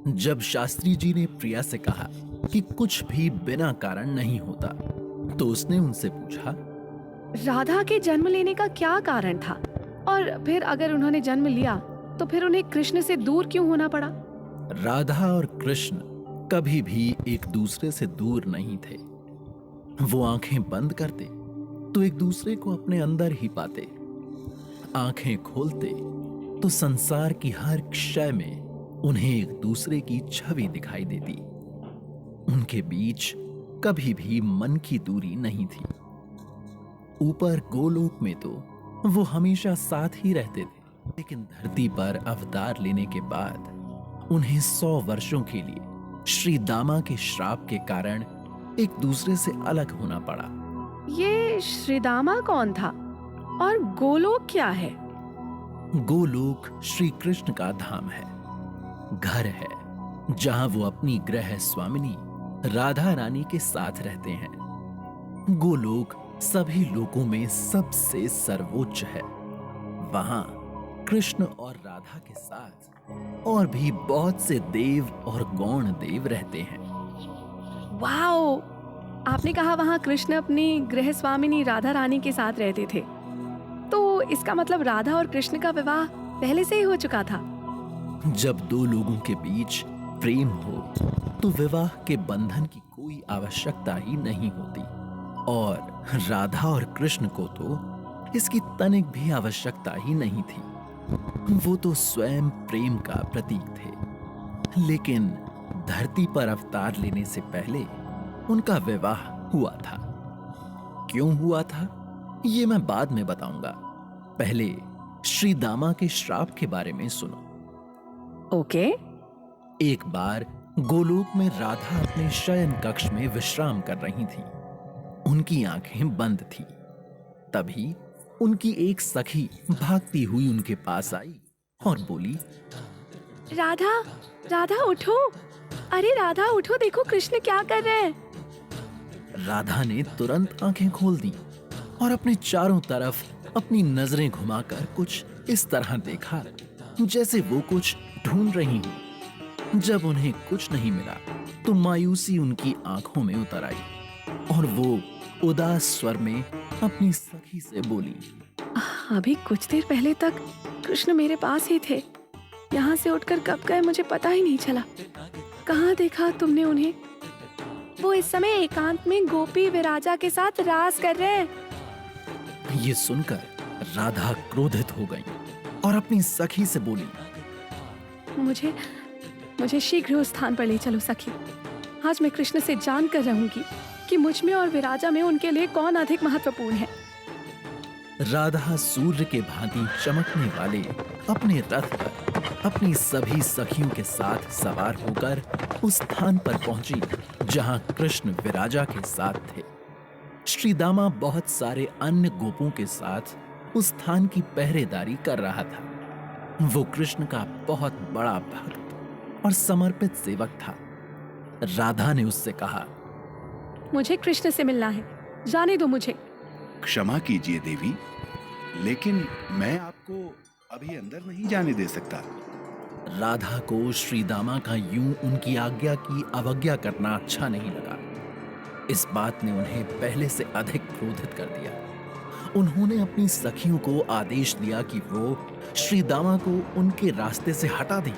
जब शास्त्री जी ने प्रिया से कहा कि कुछ भी बिना कारण नहीं होता, तो उसने उनसे पूछा, राधा के जन्म लेने का क्या कारण था? और फिर अगर उन्होंने जन्म लिया तो फिर उन्हें कृष्ण से दूर क्यों होना पड़ा? राधा और कृष्ण कभी भी एक दूसरे से दूर नहीं थे। वो आंखें बंद करते तो एक दूसरे को अपने अंदर ही पाते। आंखें खोलते तो संसार की हर क्षय में उन्हें एक दूसरे की छवि दिखाई देती। उनके बीच कभी भी मन की दूरी नहीं थी। ऊपर गोलोक में तो वो हमेशा साथ ही रहते थे, लेकिन धरती पर अवतार लेने के बाद उन्हें 100 वर्षों के लिए श्री दामा के श्राप के कारण एक दूसरे से अलग होना पड़ा। ये श्रीदामा कौन था और गोलोक क्या है? गोलोक श्री कृष्ण का धाम है, घर है जहां वो अपनी गृह स्वामिनी राधा रानी के साथ रहते हैं। गोलोक सभी लोकों में सबसे सर्वोच्च है। वहां कृष्ण और राधा के साथ और भी बहुत से देव और गौण देव रहते हैं। वाओ! आपने कहा वहाँ कृष्ण अपनी गृह स्वामिनी राधा रानी के साथ रहते थे, तो इसका मतलब राधा और कृष्ण का विवाह पहले से ही हो चुका था। जब दो लोगों के बीच प्रेम हो तो विवाह के बंधन की कोई आवश्यकता ही नहीं होती, और राधा और कृष्ण को तो इसकी तनिक भी आवश्यकता ही नहीं थी। वो तो स्वयं प्रेम का प्रतीक थे। लेकिन धरती पर अवतार लेने से पहले उनका विवाह हुआ था। क्यों हुआ था ये मैं बाद में बताऊंगा। पहले श्री दामा के श्राप के बारे में सुनो। ओके। एक बार गोलोक में राधा अपने शयन कक्ष में विश्राम कर रही थी। उनकी आंखें बंद थी। तभी उनकी एक सखी भागती हुई उनके पास आई और बोली, राधा, राधा उठो! अरे राधा उठो, देखो कृष्ण क्या कर रहे हैं। राधा ने तुरंत आंखें खोल दी और अपने चारों तरफ अपनी नजरें घुमाकर कुछ इस तरह देखा जैसे वो कुछ ढूंढ रही हूं। जब उन्हें कुछ नहीं मिला तो मायूसी उनकी आंखों में उतर आई और वो उदास स्वर में अपनी सखी से बोली, अभी कुछ देर पहले तक कृष्ण मेरे पास ही थे। यहाँ से उठकर कब गए मुझे पता ही नहीं चला। कहाँ देखा तुमने उन्हें? वो इस समय एकांत में गोपी विराजा के साथ रास कर रहे हैं। ये सुनकर राधा क्रोधित हो गई और अपनी सखी से बोली, मुझे मुझे शीघ्र उस स्थान पर ले चलो सखी। आज मैं कृष्ण से जान कर रहूंगी कि मुझ में और विराजा में उनके लिए कौन अधिक महत्वपूर्ण है। राधा सूर्य के भांति चमकने वाले अपने रथ पर अपनी सभी सखियों के साथ सवार होकर उस स्थान पर पहुंची जहां कृष्ण विराजा के साथ थे। श्री दामा बहुत सारे अन्य गोपों के साथ उस स्थान की पहरेदारी कर रहा था। वो कृष्ण का बहुत बड़ा भक्त और समर्पित सेवक था। राधा ने उससे कहा, मुझे कृष्ण से मिलना है, जाने दो मुझे। क्षमा कीजिए देवी, लेकिन मैं आपको अभी अंदर नहीं जाने दे सकता। राधा को श्री दामा का यूं उनकी आज्ञा की अवज्ञा करना अच्छा नहीं लगा। इस बात ने उन्हें पहले से अधिक क्रोधित कर दिया। उन्होंने अपनी सखियों को आदेश दिया कि वो श्री दामा को उनके रास्ते से हटा दें।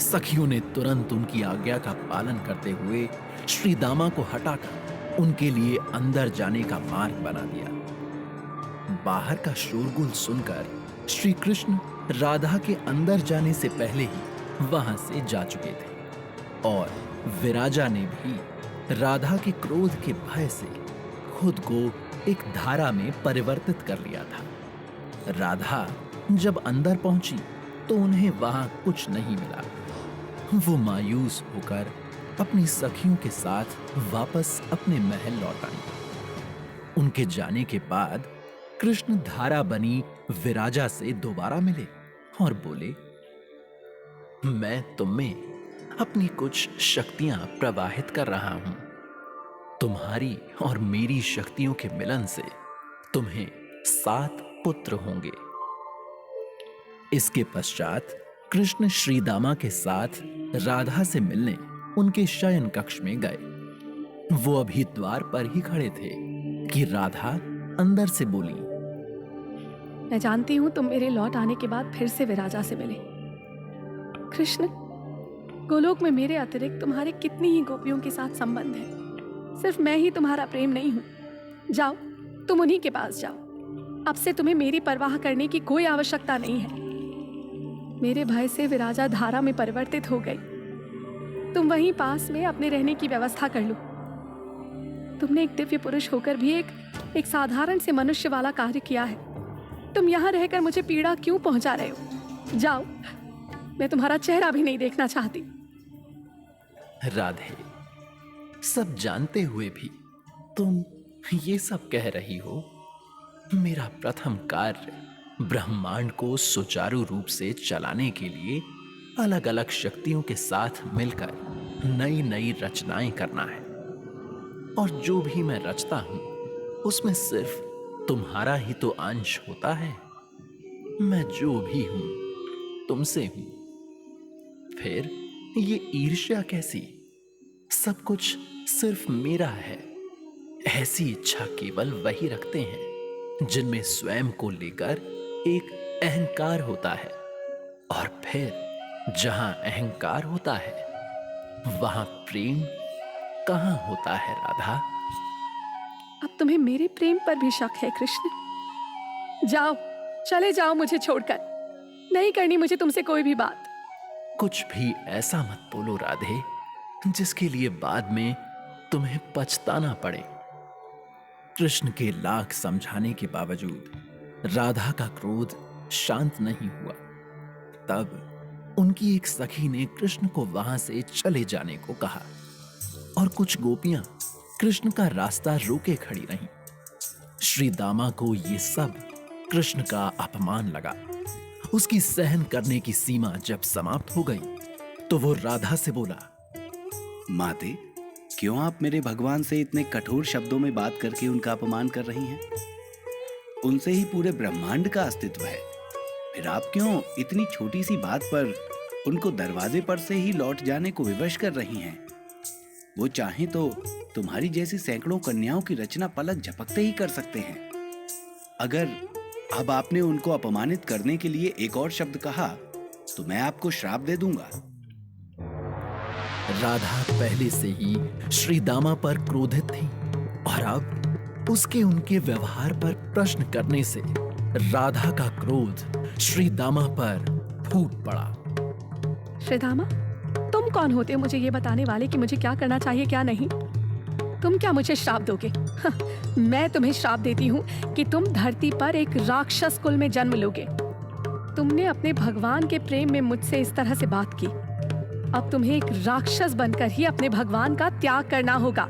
सखियों ने तुरंत उनकी आज्ञा का पालन करते हुए श्री दामा को हटाकर उनके लिए अंदर जाने का मार्ग बना दिया। बाहर का शोरगुल सुनकर श्री कृष्ण राधा के अंदर जाने से पहले ही वहां से जा चुके थे, और विराजा ने भी राधा के क्रोध के भय से खुद को एक धारा में परिवर्तित कर लिया था। राधा जब अंदर पहुंची तो उन्हें वहां कुछ नहीं मिला। वो मायूस होकर अपनी सखियों के साथ वापस अपने महल लौट आई। उनके जाने के बाद कृष्ण धारा बनी विराजा से दोबारा मिले और बोले, मैं तुम में अपनी कुछ शक्तियां प्रवाहित कर रहा हूं। तुम्हारी और मेरी शक्तियों के मिलन से तुम्हें 7 पुत्र होंगे। इसके पश्चात कृष्ण श्रीदामा के साथ राधा से मिलने उनके शयन कक्ष में गए। वो अभी द्वार पर ही खड़े थे कि राधा अंदर से बोली, मैं जानती हूँ तुम मेरे लौट आने के बाद फिर से विराजा से मिले। कृष्ण, गोलोक में मेरे अतिरिक्त तुम्हारे कितनी ही गोपियों के साथ संबंध है। सिर्फ मैं ही तुम्हारा प्रेम नहीं हूँ। जाओ, तुम उन्हीं के पास जाओ। अब से तुम्हें मेरी परवाह करने की कोई आवश्यकता नहीं है। मेरे भय से विराजा धारा में परिवर्तित हो गई। तुम वहीं पास में अपने रहने की व्यवस्था कर लो। तुमने एक दिव्य पुरुष होकर भी एक साधारण से मनुष्य वाला कार्य किया है। तुम यहाँ रहकर मुझे पीड़ा क्यों पहुंचा रहे हो? जाओ, मैं तुम्हारा चेहरा भी नहीं देखना चाहती। राधे, सब जानते हुए भी तुम ये सब कह रही हो। मेरा प्रथम कार्य ब्रह्मांड को सुचारू रूप से चलाने के लिए अलग अलग शक्तियों के साथ मिलकर नई नई रचनाएं करना है। और जो भी मैं रचता हूं उसमें सिर्फ तुम्हारा ही तो अंश होता है। मैं जो भी हूं तुमसे हूं। फिर ये ईर्ष्या कैसी? सब कुछ सिर्फ मेरा है। ऐसी इच्छा केवल वही रखते हैं जिनमें स्वयं को लेकर एक अहंकार होता है। और फिर जहां अहंकार होता है वहां प्रेम कहां होता है राधा? अब तुम्हें मेरे प्रेम पर भी शक है कृष्ण। जाओ, चले जाओ मुझे छोड़कर। नहीं करनी मुझे तुमसे कोई भी बात। कुछ भी ऐसा मत बोलो राधे जिसके लिए बाद में तुम्हें पछताना पड़े। कृष्ण के लाख समझाने के बावजूद राधा का क्रोध शांत नहीं हुआ। तब उनकी एक सखी ने कृष्ण को वहां से चले जाने को कहा और कुछ गोपियां कृष्ण का रास्ता रोके खड़ी रहीं। श्री दामा को ये सब कृष्ण का अपमान लगा। उसकी सहन करने की सीमा जब समाप्त हो गई तो वो राधा से बोला, माते, क्यों आप मेरे भगवान से इतने कठोर शब्दों में बात करके उनका अपमान कर रही हैं? उनसे ही पूरे ब्रह्मांड का अस्तित्व है। फिर आप क्यों इतनी छोटी सी बात पर उनको दरवाजे पर से ही लौट जाने को विवश कर रही हैं? वो चाहें तो तुम्हारी जैसी सैकड़ों कन्याओं की रचना पलक झपकते ही कर सकते हैं। अगर अब आपने उनको अपमानित करने के लिए एक और शब्द कहा तो मैं आपको श्राप दे दूंगा। राधा पहले से ही श्री दामा पर क्रोधित थी और अब उसके उनके व्यवहार पर प्रश्न करने से राधा का क्रोध श्री दामा पर फूट पड़ा। श्रीदामा, तुम कौन होते हो मुझे ये बताने वाले कि मुझे क्या करना चाहिए क्या नहीं? तुम क्या मुझे श्राप दोगे? मैं तुम्हें श्राप देती हूँ कि तुम धरती पर एक राक्षस कुल में जन्म लोगे। तुमने अपने भगवान के प्रेम में मुझसे इस तरह से बात की। अब तुम्हें एक राक्षस बनकर ही अपने भगवान का त्याग करना होगा।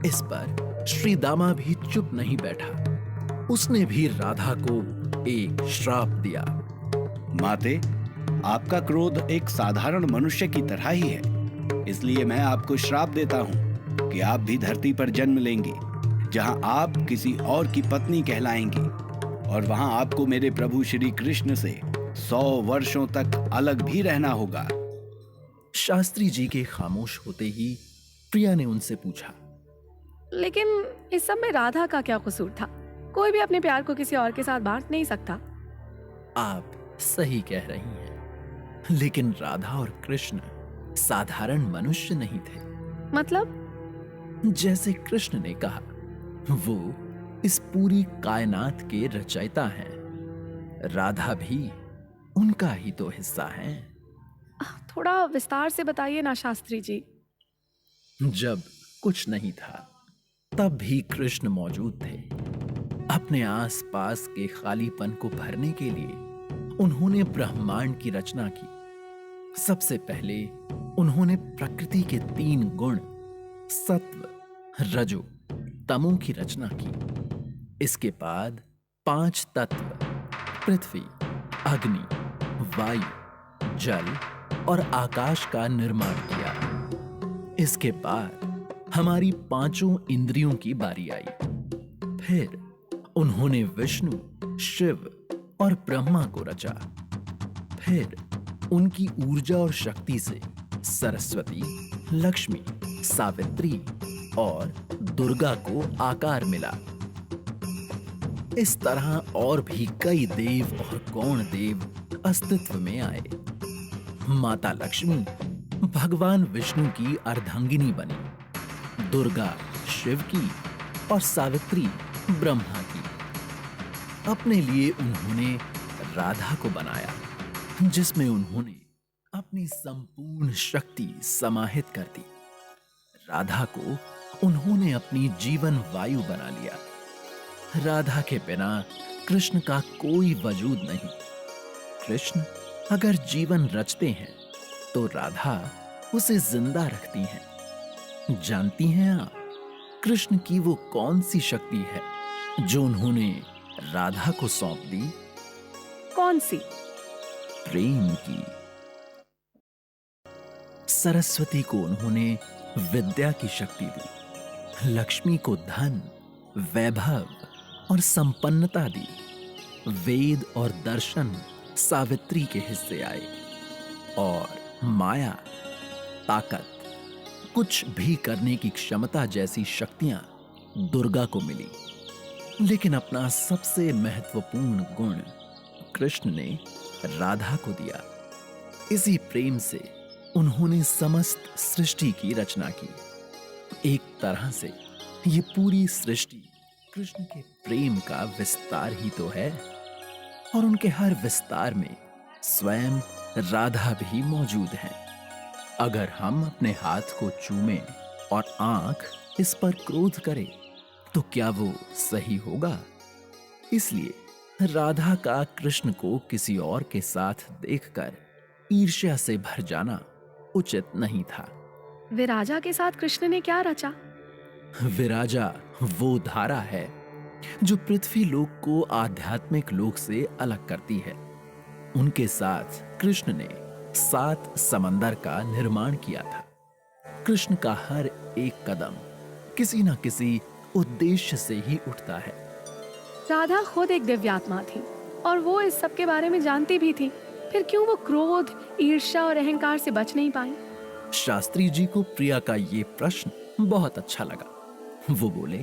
इस पर श्री दामा भी चुप नहीं बैठा। उसने भी राधा को एक श्राप दिया। माते, आपका क्रोध एक साधारण मनुष्य की तरह ही है। इसलिए मैं आपको श्राप देता हूँ कि आप भी धरती पर जन्म लेंगे, जहाँ आप किसी और की पत्नी कहलाएंगी और वहाँ आपको मेरे प्रभु श्री कृष्ण से 100 वर्षों तक अलग भी रहना होगा। शास्त्री जी के खामोश होते ही प्रिया ने उनसे पूछा, लेकिन इस सब में राधा का क्या कसूर था? कोई भी अपने प्यार को किसी और के साथ बांट नहीं सकता। आप सही कह रही हैं, लेकिन राधा और कृष्ण साधारण मनुष्य नहीं थे। मतलब? जैसे कृष्ण ने कहा, वो इस पूरी कायनात के रचयिता हैं। राधा भी उनका ही तो हिस्सा है। थोड़ा विस्तार से बताइए ना शास्त्री जी। जब कुछ नहीं था तब भी कृष्ण मौजूद थे। अपने आसपास के खालीपन को भरने के लिए उन्होंने ब्रह्मांड की रचना की। सबसे पहले उन्होंने प्रकृति के 3 गुण सत्व, रजो, तमो की रचना की। इसके बाद 5 तत्व पृथ्वी, अग्नि, वायु, जल और आकाश का निर्माण किया। इसके बाद हमारी 5 इंद्रियों की बारी आई। फिर उन्होंने विष्णु, शिव और ब्रह्मा को रचा। फिर उनकी ऊर्जा और शक्ति से सरस्वती, लक्ष्मी, सावित्री और दुर्गा को आकार मिला। इस तरह और भी कई देव और गौण देव अस्तित्व में आए। माता लक्ष्मी भगवान विष्णु की अर्धांगिनी बनी, दुर्गा शिव की और सावित्री ब्रह्मा की। अपने लिए उन्होंने राधा को बनाया, जिसमें उन्होंने अपनी संपूर्ण शक्ति समाहित कर दी। राधा को उन्होंने अपनी जीवन वायु बना लिया। राधा के बिना कृष्ण का कोई वजूद नहीं। कृष्ण अगर जीवन रचते हैं तो राधा उसे जिंदा रखती हैं। जानती हैं आप कृष्ण की वो कौन सी शक्ति है जो उन्होंने राधा को सौंप दी? कौन सी? प्रेम की। सरस्वती को उन्होंने विद्या की शक्ति दी, लक्ष्मी को धन, वैभव और संपन्नता दी। वेद और दर्शन सावित्री के हिस्से आए और माया, ताकत, कुछ भी करने की क्षमता जैसी शक्तियां दुर्गा को मिली। लेकिन अपना सबसे महत्वपूर्ण गुण कृष्ण ने राधा को दिया। इसी प्रेम से उन्होंने समस्त सृष्टि की रचना की। एक तरह से ये पूरी सृष्टि कृष्ण के प्रेम का विस्तार ही तो है, और उनके हर विस्तार में स्वयं राधा भी मौजूद है। अगर हम अपने हाथ को चूमें और आंख इस पर क्रोध करें तो क्या वो सही होगा? इसलिए राधा का कृष्ण को किसी और के साथ देखकर ईर्ष्या से भर जाना उचित नहीं था। विराजा के साथ कृष्ण ने क्या रचा? विराजा वो धारा है जो पृथ्वी लोक को आध्यात्मिक लोक से अलग करती है। उनके साथ कृष्ण ने 7 समंदर का निर्माण किया था। कृष्ण का हर एक कदम किसी न किसी उद्देश्य से ही उठता है। राधा खुद एक दिव्यात्मा थी और वो इस सब के बारे में जानती भी थी। फिर क्यों वो क्रोध, ईर्ष्या और अहंकार से बच नहीं पाई? शास्त्री जी को प्रिया का ये प्रश्न बहुत अच्छा लगा। वो बोले,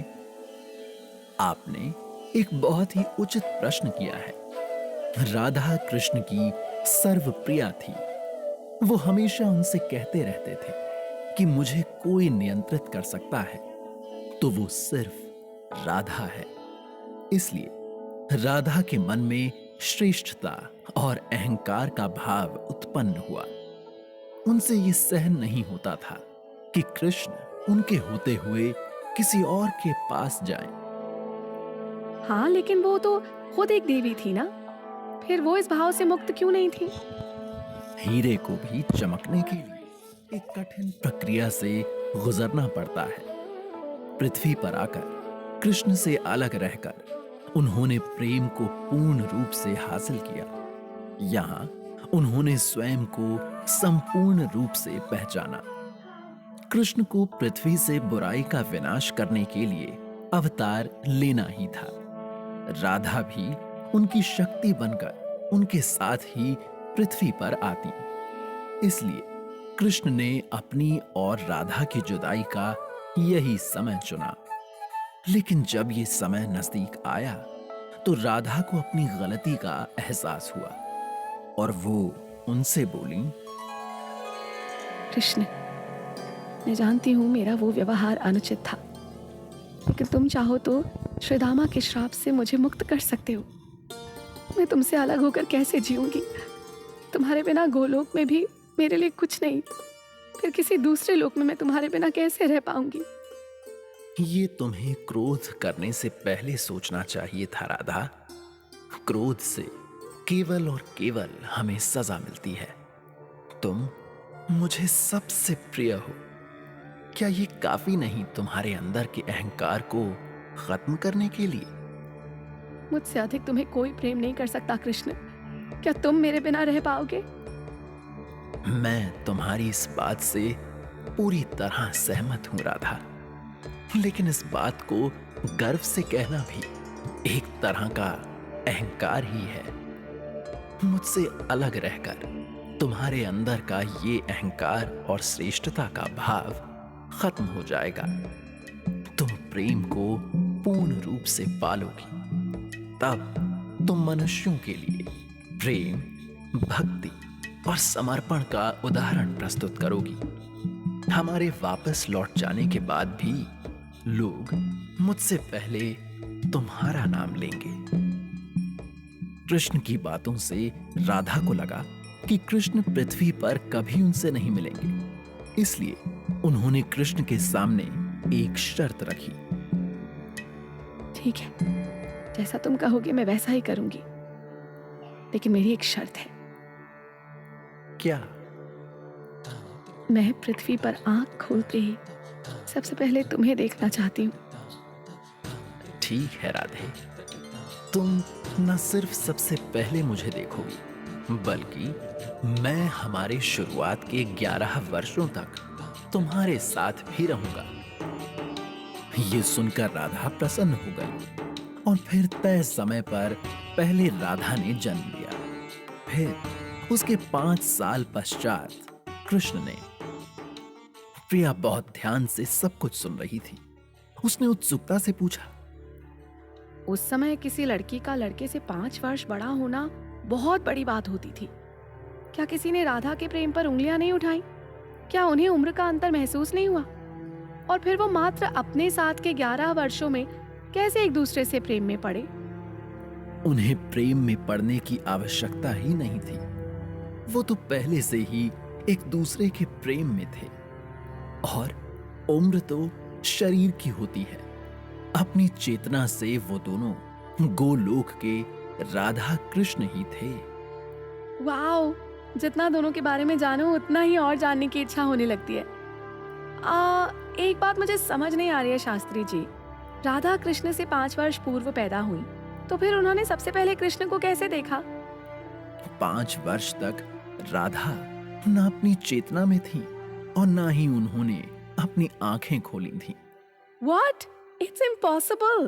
आपने एक बहुत ही उचित प्रश्न किया है। राधा कृष्ण की सर्वप्रिया थी। वो हमेशा उनसे कहते रहते थे कि मुझे कोई नियंत्रित कर सकता है तो वो सिर्फ राधा है। इसलिए राधा के मन में श्रेष्ठता और अहंकार का भाव उत्पन्न हुआ। उनसे ये सहन नहीं होता था कि कृष्ण उनके होते हुए किसी और के पास जाएं। हाँ, लेकिन वो तो खुद एक देवी थी ना, फिर वो इस भाव से मुक्त क्यों नहीं थी? हीरे को भी चमकने के लिए एक कठिन प्रक्रिया से गुजरना पड़ता है। पृथ्वी पर आकर कृष्ण से अलग रहकर उन्होंने प्रेम को पूर्ण रूप से हासिल किया। यहाँ उन्होंने स्वयं को संपूर्ण रूप से पहचाना। कृष्ण को पृथ्वी से बुराई का विनाश करने के लिए अवतार लेना ही था। राधा भी उनकी शक्ति बनकर उनके साथ ही पृथ्वी पर आती। इसलिए कृष्ण ने अपनी और राधा की जुदाई का यही समय चुना। लेकिन जब ये समय नजदीक आया तो राधा को अपनी गलती का एहसास हुआ और वो उनसे बोली, कृष्ण, मैं जानती हूँ मेरा वो व्यवहार अनुचित था, लेकिन तुम चाहो तो श्रीदामा के श्राप से मुझे मुक्त कर सकते हो। मैं तुमसे अलग होकर कैसे जीऊंगी? तुम्हारे बिना गोलोक में भी मेरे लिए कुछ नहीं, फिर किसी दूसरे लोक में मैं तुम्हारे बिना कैसे रह पाऊंगी? ये तुम्हें क्रोध करने से पहले सोचना चाहिए था राधा। क्रोध से केवल और केवल हमें सजा मिलती है। तुम मुझे सबसे प्रिय हो। क्या ये काफी नहीं तुम्हारे अंदर के अहंकार को खत्म करने के लिए? मुझसे अधिक तुम्हें कोई प्रेम नहीं कर सकता कृष्ण। क्या तुम मेरे बिना रह पाओगे? मैं तुम्हारी इस बात से पूरी तरह सहमत हूं राधा, लेकिन इस बात को गर्व से कहना भी एक तरह का अहंकार ही है। मुझसे अलग रहकर तुम्हारे अंदर का ये अहंकार और श्रेष्ठता का भाव खत्म हो जाएगा। तुम प्रेम को पूर्ण रूप से पालोगी। तब तुम मनुष्यों के लिए प्रेम, भक्ति और समर्पण का उदाहरण प्रस्तुत करोगी। हमारे वापस लौट जाने के बाद भी लोग मुझसे पहले तुम्हारा नाम लेंगे। कृष्ण की बातों से राधा को लगा कि कृष्ण पृथ्वी पर कभी उनसे नहीं मिलेंगे, इसलिए उन्होंने कृष्ण के सामने एक शर्त रखी। ठीक है, जैसा तुम कहोगे मैं वैसा ही करूंगी, लेकिन मेरी एक शर्त है। क्या? मैं पृथ्वी पर आंख खोलते ही सबसे पहले तुम्हें देखना चाहती हूँ। ठीक है राधे, तुम न सिर्फ सबसे पहले मुझे देखोगी, बल्कि मैं हमारे शुरुआत के 11 वर्षों तक तुम्हारे साथ भी रहूंगा। ये सुनकर राधा प्रसन्न हो गई और फिर तय समय पर पहले राधा ने जन्म लिया। फिर उसके 5 साल पश्चात कृष्ण ने। प्रिया बहुत ध्यान से सब कुछ सुन रही थी। उसने उत्सुकता से पूछा, उस समय किसी लड़की का लड़के से 5 वर्ष बड़ा होना बहुत बड़ी बात होती थी। क्या किसी ने राधा के प्रेम पर उंगलियां नहीं उठाई? क्या उन्हें उम्र का अंतर महसूस नहीं हुआ? और फिर वो मात्र अपने साथ के 11 वर्षों में कैसे एक दूसरे से प्रेम में पड़े? उन्हें प्रेम में पड़ने की आवश्यकता ही नहीं थी। वो तो पहले से ही एक दूसरे के प्रेम में थे। और उम्र तो शरीर की होती है। अपनी चेतना से वो दोनों गोलोक के राधा कृष्ण ही थे। वाओ, जितना दोनों के बारे में जानो उतना ही और जानने की इच्छा होने लगती है। एक बात मुझे समझ नहीं आ रही है शास्त्री जी। राधा कृष्ण से 5 वर्ष पूर्व पैदा हुई, तो फिर उन्होंने सबसे पहले कृष्ण को कैसे देखा? 5 वर्ष तक राधा न अपनी चेतना में थी और ना ही उन्होंने अपनी आंखें खोली थी। What? It's impossible.